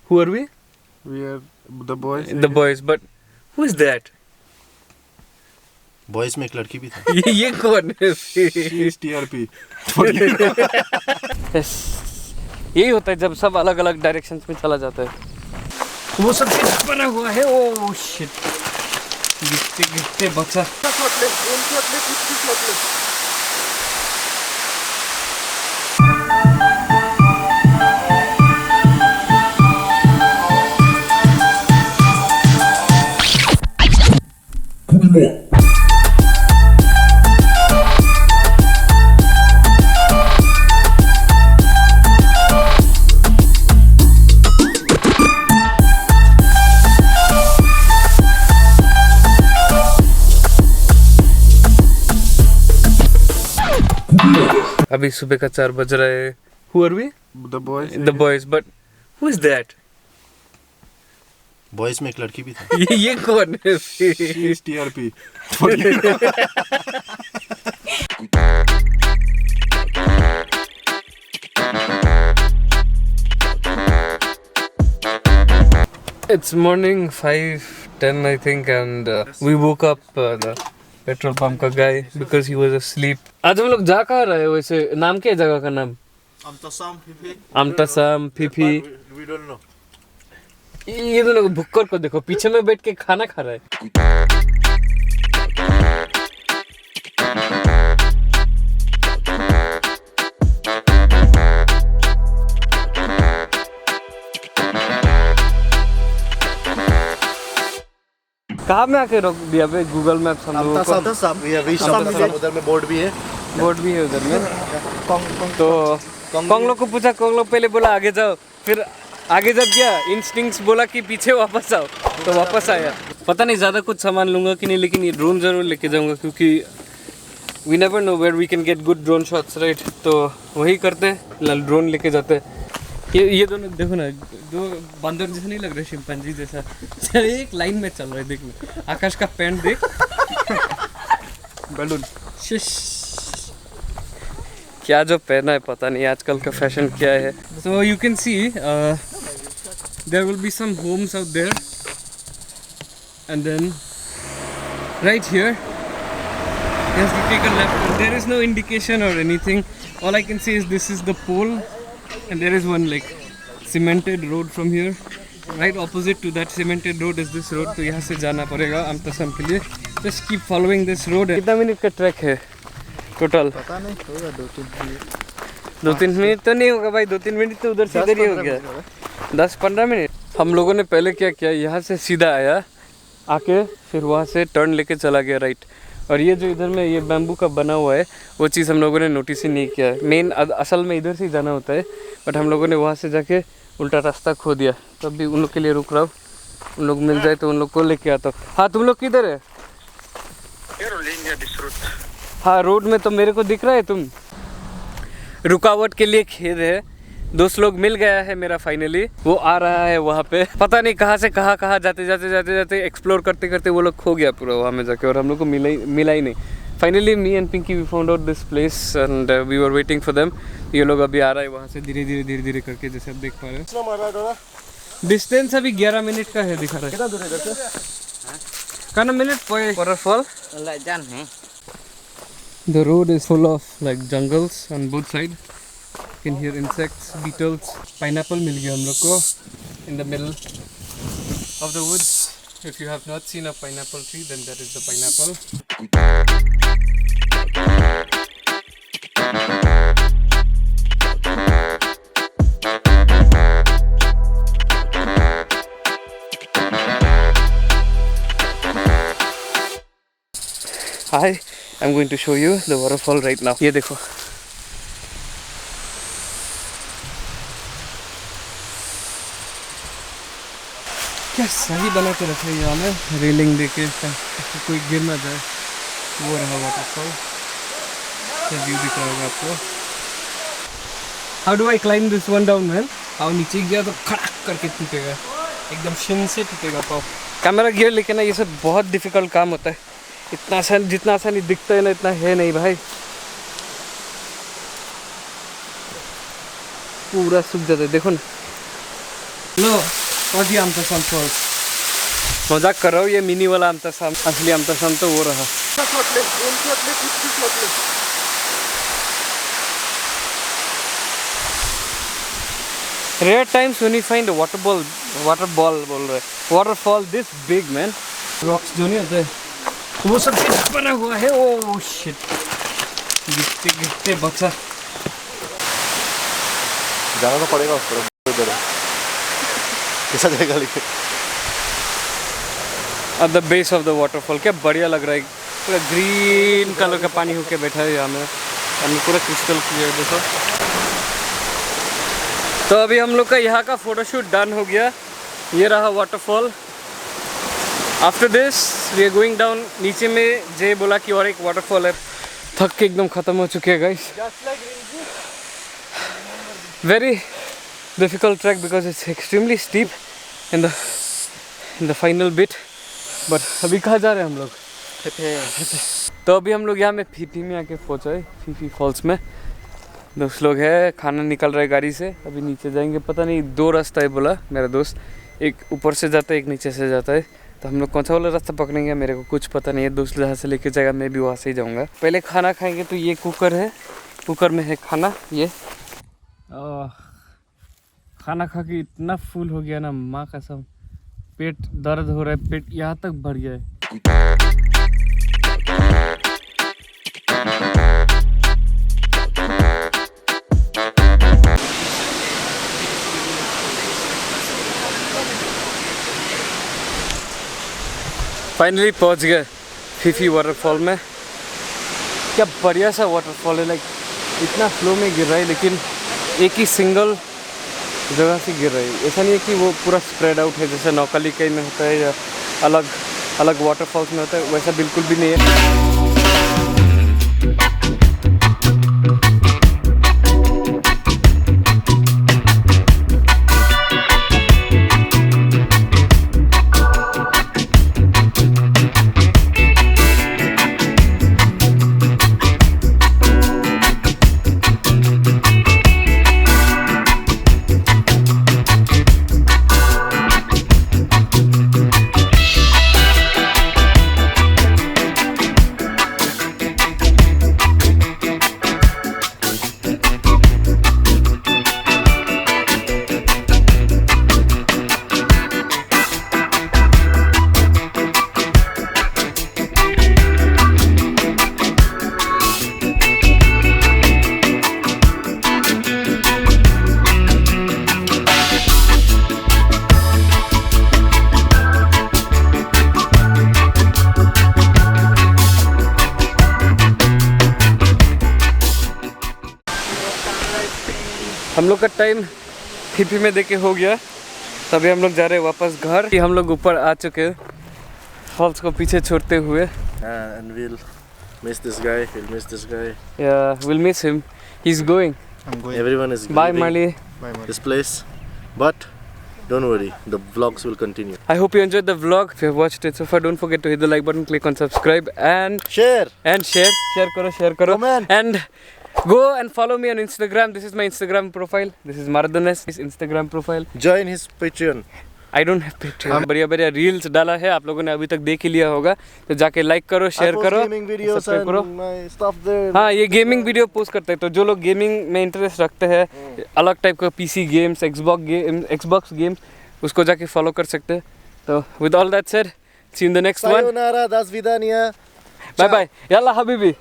Who are we? We are the boys. The boys, but who is that? Boys में एक लड़की भी था. ये कौन है? She is TRP. Yes. यही होता है जब सब अलग अलग डायरेक्शंस में चला जाता है. वो सब सीधा बना हुआ है. Oh shit. गिरते गिरते बचा. अभी सुबह का 4 बज रहा है. Who are we? The boys. The boys, but who is that? Boys में एक लड़की भी था. ये कौन है? She is TRP. It's morning 5:10 I think, and we woke up the petrol pump का guy because he was asleep. आज हम लोग जा कहाँ रहे हैं वैसे? नाम क्या है जगह का नाम? Amtasam, Phifi. We don't know. ये दोनों भुक्कर को देखो, पीछे में बैठ के खाना खा रहा है. कहाँ में आके रोक दिया भाई गूगल मैप्स हम लोगों को? उधर में बोर्ड भी है. बोर्ड भी है उधर में. तो कौन लोग को पूछा, कौन लोग पहले बोला आगे जाओ, फिर आगे जब गया इंस्टिंक्ट्स बोला कि पीछे वापस आओ, तो वापस आया. पता नहीं ज़्यादा कुछ सामान लूँगा कि नहीं, लेकिन ये ड्रोन ज़रूर लेके जाऊँगा क्योंकि we never know where we can get good drone shots right. तो वही करते हैं, ड्रोन लेके जाते हैं. ये दोनों देखो ना, दो बंदर जैसे नहीं लग रहे, शिम्पांजी जैसा. एक लाइन में चल रहा है. देखना आकाश का पैंट देख. बैलून क्या जो पहना है पता नहीं आजकल का फैशन क्या है. So you can see there will be some homes out there and then right here you have to take a left. There is no indication or anything. All I can see is this is the pole and there is one like cemented road from here. Right opposite to that cemented road is this road. तो यहाँ से जाना पड़ेगा अमतसम के लिए. Just keep following this road. कितना minute का track है टोटल? पता नहीं, होगा 2-3 मिनट. 2-3 मिनट तो नहीं होगा भाई. 2-3 मिनट तो उधर से इधर ही हो गया. 10-15 मिनट. हम लोगों ने पहले क्या किया, यहाँ से सीधा आया, आके फिर वहाँ से टर्न लेके चला गया राइट. और ये जो इधर में ये बैम्बू का बना हुआ है वो चीज़ हम लोगों ने नोटिस ही नहीं किया. मेन असल में इधर से ही जाना होता है, बट हम लोगों ने वहाँ से जाके उल्टा रास्ता खो दिया. तब भी उन लोग के लिए रुक रहा हूँ, उन लोग मिल जाए तो उन लोग को लेके आता हूँ. हाँ तुम लोग किधर है? हाँ रोड में तो मेरे को दिख रहा है तुम. रुकावट के लिए खेद है, दोस्त लोग मिल गया है मेरा फाइनली. वो आ रहा है वहाँ पे, पता नहीं कहाँ से कहाँ जाते जाते एक्सप्लोर करते करते वो लोग खो गया पूरा वहाँ में जाके, और हम लोग को मिला ही नहीं. Finally me and Pinky we found out this place and we were waiting for them. ये लोग अभी आ रहा है वहाँ से धीरे धीरे करके, जैसे आप देख पा रहे हैं. डिस्टेंस अभी 11 मिनट का है दिखा रहा है. कितना दूर है इधर से? कितना minute waterfall? The road is full of like jungles on both sides. You can hear insects, beetles. Pineapple मिल गया हम लोग को in the middle of the woods. If you have not seen a pineapple tree, then that is the pineapple. Hi, I'm going to show you the waterfall right now. ये देखो. क्या सही बना के रखे यहाँ में, रेलिंग देके ताकि कोई गिर ना जाए. वो रहा वाटरफॉल. क्या व्यू दिख रहा होगा आपको. How do I climb this one down, man? पाँव नीचे गया तो खड़ाक करके टूटेगा, एकदम शिन से टूटेगा पाँव. कैमरा गियर लेके ना ये सब बहुत डिफिकल्ट काम होता है. इतना आसान, जितना आसानी दिखता है ना इतना है नहीं भाई. पूरा सूख जाता है देखो ना. लो पहुंच गया अमतासाम फॉल्स। मजाक कर रहा हूँ, ये मिनी वाला अमतासाम, असली अमतासाम तो वो रहा। Rare times when you find a water ball बोल रहे, waterfall this big man, rocks जो नहीं होते वो सब बना हुआ है। ओह शिट, गिरते गिरते बचा। जाना तो पड़ेगा उस पर, कैसा जाएगा लेकिन। At the base of the waterfall, क्या बढ़िया लग रहा है, पूरा ग्रीन कलर का पानी होके बैठा है यहाँ में, पानी पूरा क्रिस्टल क्लियर देखो। तो अभी हम लोग का यहाँ का फोटोशूट डन हो गया, ये रहा waterfall. After this we are going down. नीचे में जय बोला कि और एक वाटरफॉल है, थक के एकदम ख़त्म हो चुके हैं guys. Very difficult track because it's extremely steep in the final bit. But अभी कहाँ जा रहे हैं हम लोग? तो अभी हम लोग यहाँ में फीफी में आके पहुँचे, फीफी फॉल्स में। दोस्त लोग है, खाना निकल रहा है गाड़ी से, अभी नीचे जाएंगे। पता नहीं 2 रास्ता है बोला मेरा दोस्त, एक ऊपर से जाता है एक नीचे से जाता है। तो हम लोग कौन सा वाला रास्ता पकड़ेंगे मेरे को कुछ पता नहीं है। दोस्त जहाँ से लेके जाएगा मैं भी वहाँ से ही जाऊँगा। पहले खाना खाएंगे, तो ये कुकर है, कुकर में है खाना। ये खाना खा के इतना फुल हो गया ना, माँ कसम पेट दर्द हो रहा है, पेट यहाँ तक भर गया है। फाइनली पहुंच गए फीफी वाटरफॉल में। क्या बढ़िया सा वाटरफॉल है, लाइक इतना फ्लो में गिर रहा है, लेकिन एक ही सिंगल जगह से गिर रहा है। ऐसा नहीं है कि वो पूरा स्प्रेड आउट है जैसे नौकाली कई में होता है या अलग अलग वाटरफॉल्स में होता है, वैसा बिल्कुल भी नहीं है। हम लोग का टाइम फीफी में देके हो गया, तभी हम लोग जा रहे हैं वापस घर। हम लोग ऊपर आ चुके हैं फॉल्स को पीछे छोड़ते हुए। And we'll miss this guy. We'll miss this guy. Yeah, we'll miss him. He's going. I'm going. Everyone is Bye, leaving Mali. this place, but don't worry, the vlogs will continue. I hope you enjoyed the vlog. If you have watched it so far, don't forget to hit the like button, click on subscribe, and Share. Share karo. Comment. And go and follow me on Instagram. This is my Instagram profile. This is Mardanes' Instagram profile. Join his Patreon. I don't have Patreon. बढ़िया reels डाला है, आप लोगों ने अभी तक देख ही लिया होगा, तो जाके लाइक करो, शेयर करो, सब्सक्राइब करो। My stuff there. हाँ, ये गेमिंग वीडियो पोस्ट करते हैं, तो जो लोग गेमिंग में इंटरेस्ट रखते हैं, अलग टाइप का पीसी गेम्स, एक्सबॉक्स गेम्स, उसको जाके फॉलो कर सकते हैं। तो with all that said, see you in the next one. Sayonara, das vidania. Bye bye, यल्ला हबीबी।